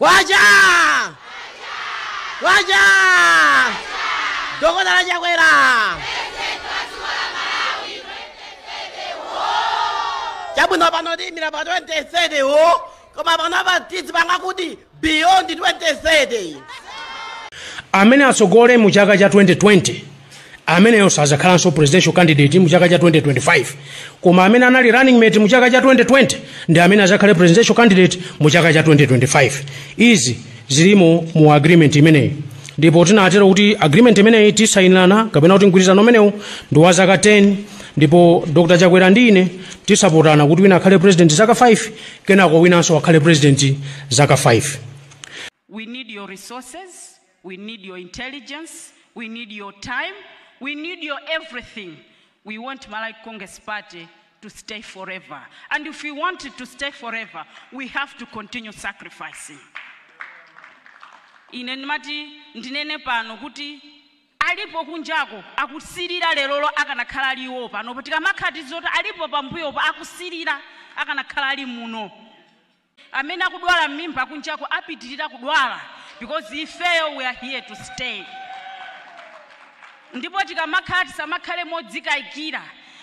Kwacha! Kwacha! Dokotala Chakwera! Chabwino pano timira pa 2030 wo, koma pano patitsi pangakuti beyond 2030. Amene atsogole mu chaka cha 2020 ameneyo sazakhalanso presidential candidate mu chaka cha 2025, koma amene anali running mate mu chaka cha 2020 ndi amene azakhale presidential candidate mu chaka cha 2025. Izi zilimo mu agreement imeneyi, ndipo tinatero kuti agreement imeneyi tisayinirana kapena kuti mgwirizano umenewu ndi wa zaka 10, ndipo Dr. Chakwera ndi ine tisapotana kuti wina akhale president zaka 5 kenako winanso akhale president zaka 5. We need your resources, we need your intelligence, we need your time, we need your everything. We want Malawi Congress Party to stay forever. And if we want it to stay forever, we have to continue sacrificing. Ine ndimati ndinene pano kuti alipo kunjako akusirira lero akanakhala aliwo pano kuti kamakhati zoti alipo pambuyo pa akusirira akanakhala ali muno. Amene akudwala mimba kunjako apitirira kudwala because ifeyo we are here to stay. Ndipo tikamakhati samakhale modzikayikira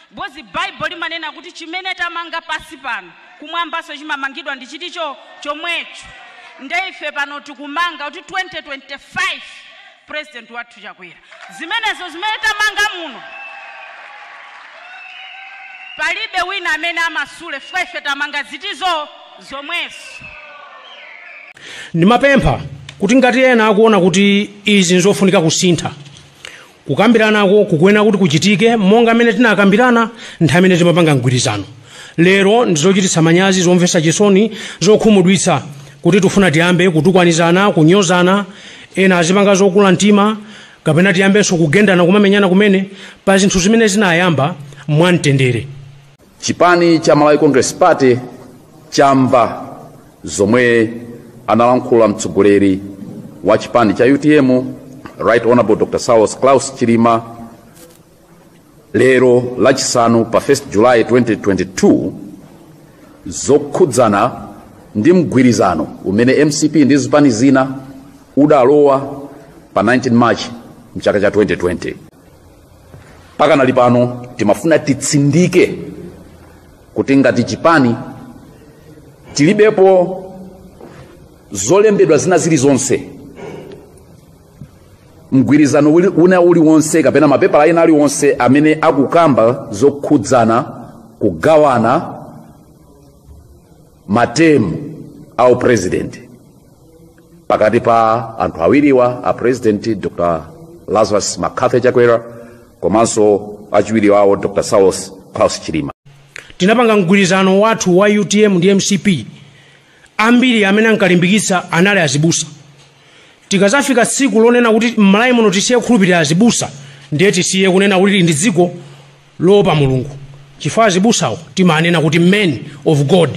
because Bible limanena kuti chimene tamanga pasi pano kumwambaso chimamangidwa ndi chiticho chomwecho. Ndeife pano tikumanga kuti 2025 president wathu Chakwera zimenezo zimene tamanga muno palibe wina amene amasule ife tamanga zitizo zomweso. Ndimapempha kuti ngati ena akuona kuti izi nzofunika kusintha kukambiranako kukwena kuti kuchitike monga amene tinakambirana nthawi imene timapanga mgwirizano. Lero ndizochititsa manyazi zomvetsa chisoni zokhumudwitsa kuti tufuna tiyambe kutukwanizana kunyozana, ena azipanga zokula mtima kapena tiyambenso kugendana kumamenyana kumene pa zinthu zimene zinayamba mwamtendere. Chipani cha Malawi Congress Party chamva zomwe analankhula mtsogoleri wa chipani cha UTM Right Honorable Dr. Saulos Klaus Chilima lero lachisanu pa 1 July 2022 zokhudzana ndi mgwirizano umene MCP ndi zipani zina udalowa pa 19 March mchaka cha 2020. Pakanali pano timafuna titsindike kuti ngati chipani tilibepo zolembedwa zina zilizonse, mgwirizano una uliwonse kapena mapepala ena aliwonse amene akukamba zokhudzana kugawana matemu au president pakati pa anthu awiriwa a president Dr. Lazarus Makape Chakwera komanso achiwiri wawo Dr. Saulos Klaus Chilima. Tinapanga mgwirizano wathu wa UTM ndi MCP ambiri amene ankalimbikitsa anali azibusa. Tikazafika tsiku lonena kuti m'Malawi muno tisiye kukhulupirira azibusa ndiye tisiye kunena kuti ndi dziko lopa Mulungu. Chifukwa azibusawo timanena kuti men of God.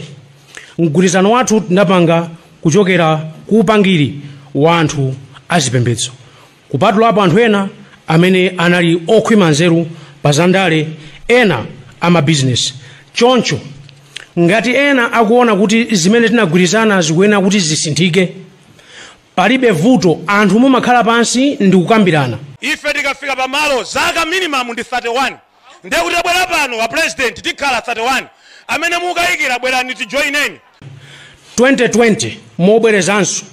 Mgwirizano wathu tinapanga kuchokera kuupangiri wa anthu azipembedzo, kupatulapo anthu ena amene anali okhwima nzeru pa zandale, ena ama business. Choncho ngati ena akuona kuti zimene tinagwirizana zikuyenera kuti zisinthike, palibe vuto, anthu mumakhala pansi ndi kukambirana. Ife tikafika pamalo zaka minimum ndi 31 ndiye kuti abwera pano wa president tikhala 31 amene mukayikira bwerani tijoineni. 2020 mobwerezanso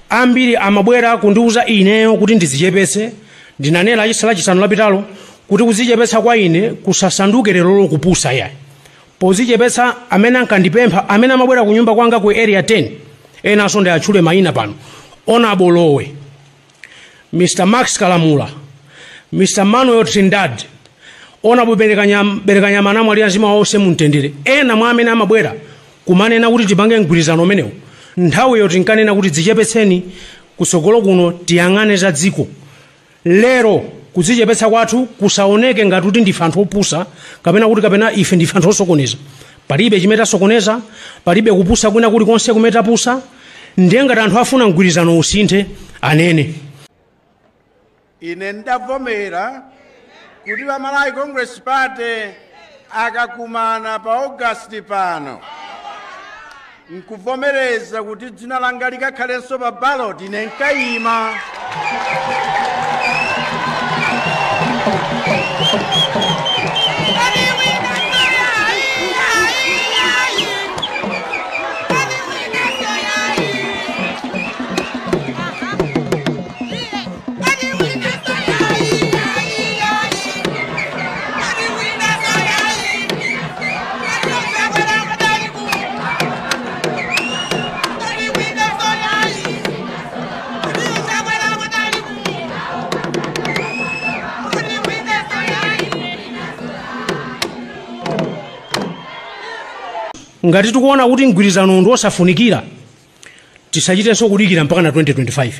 ambiri amabwera kundiuza ineyo kuti ndizichepetse. Ndinanena lachisanu lapitalo kuti kuzichepetsa kwa ine kusasanduke lero kupusa yayi. Pozichepetsa amene ankandipempha amene amabwera ku nyumba kwanga ku area 10 enanso ndi atchule mayina pano: Honorable Lowe, Mr. Max Kalamula, Mr. Manuel Trindad, Honorable Berekanyama namwali anzima onse mumtendere. Ena mwa amene amabwera kumanena kuti tipange mgwirizano umenewu nthawi yoti nkanena kuti dzichepetseni kusogolo kuno tiyang'ane za dziko. Lero kudzichepetsa kwathu kusaoneke ngati kuti ndife anthu opusa kapena ife ndife anthu osokoneza. Palibe chimene tasokoneza, palibe kupusa kwina kulikonse kumene tapusa. Ndiye ngati anthu afuna mgwirizano usinthe anene. Ine ndavomera kuti pa Malawi Congress Party akakumana pa August pano nkuvomereza kuti dzina langa likakhalenso pa ballot ine nkayima. ngati tikuona kuti mgwirizano ndi osafunikira tisachitenso kudikira mpaka na 2025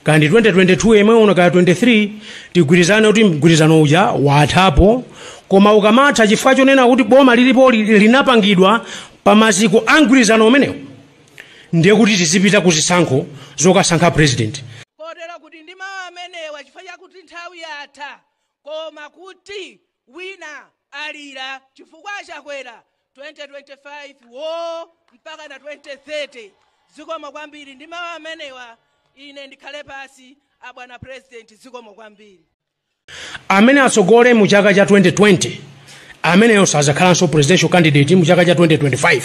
kandi 2022 yemwe uno kaya 23 tigwirizane kuti mgwirizano uja wathapo koma ukamatha chifukwa chonena kuti boma lilipo linapangidwa pa maziko a mgwirizano umenewo ndiye kuti tizipita ku zisankho zokasankha president kotera kuti ndi mawu amenewa chifukwa chakuti nthawi yatha koma kuti wina alira chifukwa chakwera 2025 wo mpaka na 2030 zikomo kwambiri ndi mawu amenewa ine ndikhale pasi abwana president zikomo kwambiri amene atsogole mu chaka cha 2020 ameneyo sazakhalanso presidential candidate mu chaka cha 2025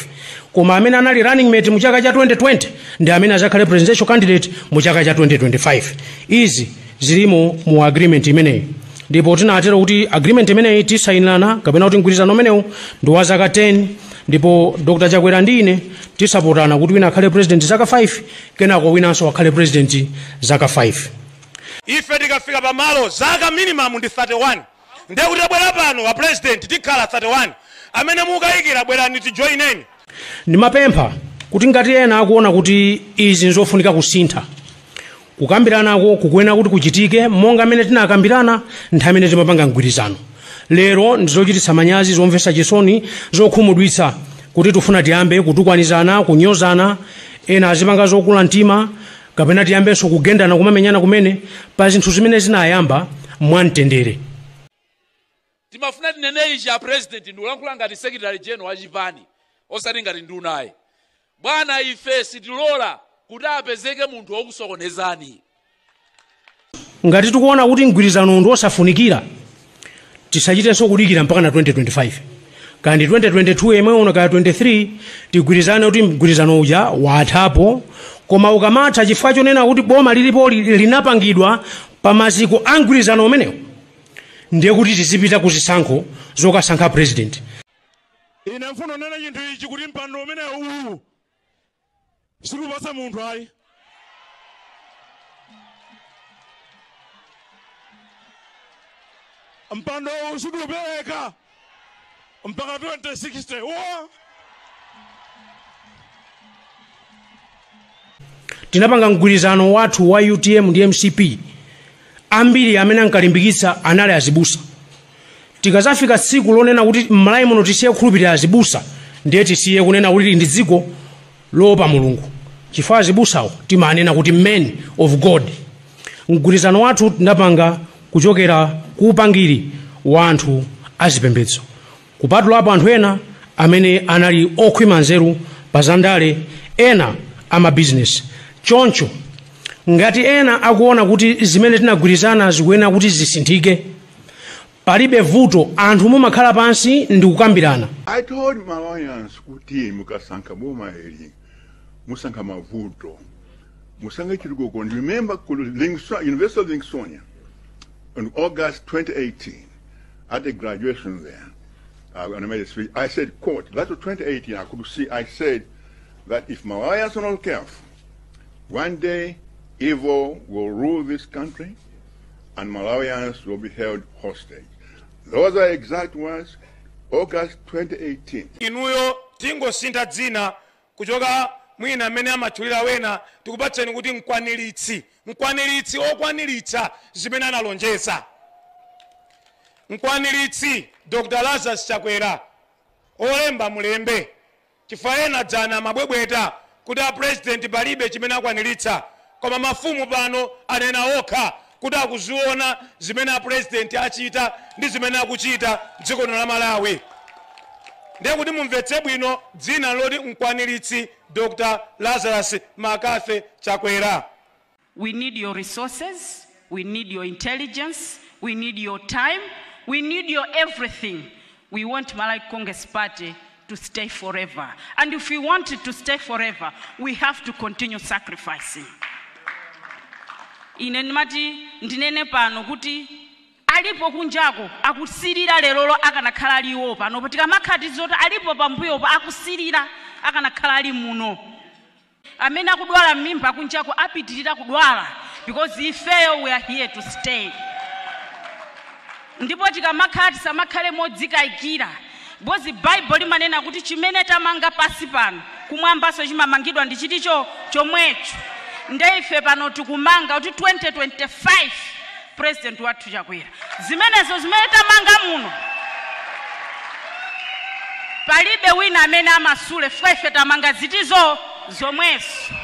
koma amene anali running mate mu chaka cha 2020 ndi amene azakhale presidential candidate mu chaka cha 2025 izi zilimo mu agreement imeneyi ndipo tinatero kuti agreement imeneyi tisayinirana kapena kuti mgwirizano umenewu ndi wa zaka 10 ndipo Dr. Chakwera ndi ine tisapotana kuti wina akhale president zaka 5 kenako winanso akhale president zaka 5 ife tikafika pamalo zaka minimum ndi 31 ndiye kuti abwera pano wa president tikhala 31 amene mukayikira bwerani tijoineni ndimapempha kuti ngati ena akuona kuti izi nzofunika kusintha kukambiranako kukuena kuti kuchitike monga amene tinakambirana nthawi imene timapanga mgwirizano lero ndizochititsa manyazi zomvetsa chisoni zokhumudwitsa kuti tifuna tiyambe kutukwanizana kunyozana ena azipanga zokula mtima kapena tiyambenso kugendana kumamenyana kumene pa zinthu zimene zinayamba mwamtendere timafuna tinene ichi a president ndikulankhula ngati secretary general wa chipani osati ngati ndunaye bwana ife sitilola kuti apezeke munthu wokusokonezani ngati tikuona kuti mgwirizano ndi osafunikira tisachitenso kudikira mpaka na 2025 kandi 2022 yemwe uno kaya 23 tigwirizane kuti mgwirizano uja wathapo koma ukamatha chifukwa chonena kuti boma lilipo linapangidwa pa maziko a mgwirizano umenewo ndiye kuti tizipita ku zisankho zokasankha president ine mfuno nena chinthu ichi kuti mpando umenewu sikupasa munthu ayi mpando usikupereka mpaka 2060 tinapanga mgwirizano wathu wa UTM ndi MCP ambiri amene ankalimbikitsa anali azibusa tikazafika tsiku lonena kuti m'malayi muno tisiye kukhulupirira azibusa ndiye tisiye kunena kuti ndi dziko loopa mulungu chifukwa azibusawo timanena kuti men of God mgwirizano wathu tinapanga kuchokera ku upangiri wa anthu azipembedzo kupatulapo anthu ena amene anali okhwima nzeru pa zandale ena amabizinesi choncho ngati ena akuona kuti zimene tinagwirizana zikuyenera kuti zisinthike palibe vuto anthu mumakhala pansi ndi kukambirana I told Malawians kuti mukasankha boma eli musankha mavuto musankhe chilukoko and remember University of Lincoln in August 2018 at the graduation there when I made a speech I said quote that was 2018 I could see I said that if Malawians are not careful one day evil will rule this country and Malawians will be held hostage. Those are exact words, August 2018. inuyo tingosintha dzina kuchoka mwina amene amatchulira wena tikupatseni kuti mkwaniritsi okwaniritsa zimene analonjeza mkwaniritsi Dr. Lazarus Chakwera olemba mulembe chifukwa ena dzana amabwebweta kuti a president palibe chimene akwaniritsa koma mafumu pano anena okha kuti akuziona zimene a president achita ndi zimene akuchita dziko la Malawi ndiye kuti mumvetse bwino dzina loti mkwaniritsi Dr. Lazarus Makafe Chakwera. We need your resources, we need your intelligence, we need your time, we need your everything. We want Malawi Congress Party to stay forever. And if we want it to stay forever, we have to continue sacrificing. Ine ndimati ndinene pano kuti alipo kunjako akusirira lero akanakhala aliwo pano patika makhati zoti alipo pambuyo pa akusirira akanakhala ali muno. Amene akudwala mimba kunjako apitirira kudwala because ifeyo we are here to stay. Ndipo tikamakhati samakhale modzikayikira. Bozi Bible limanena kuti chimene tamanga pasi pano kumwambaso chimamangidwa ndi chiticho chomwecho. Ndeife pano tikumanga kuti 2025 president wathu Chakwera. Zimenezo zimene tamanga muno. Palibe wina amene amasule ife tamanga zitizo zomweso.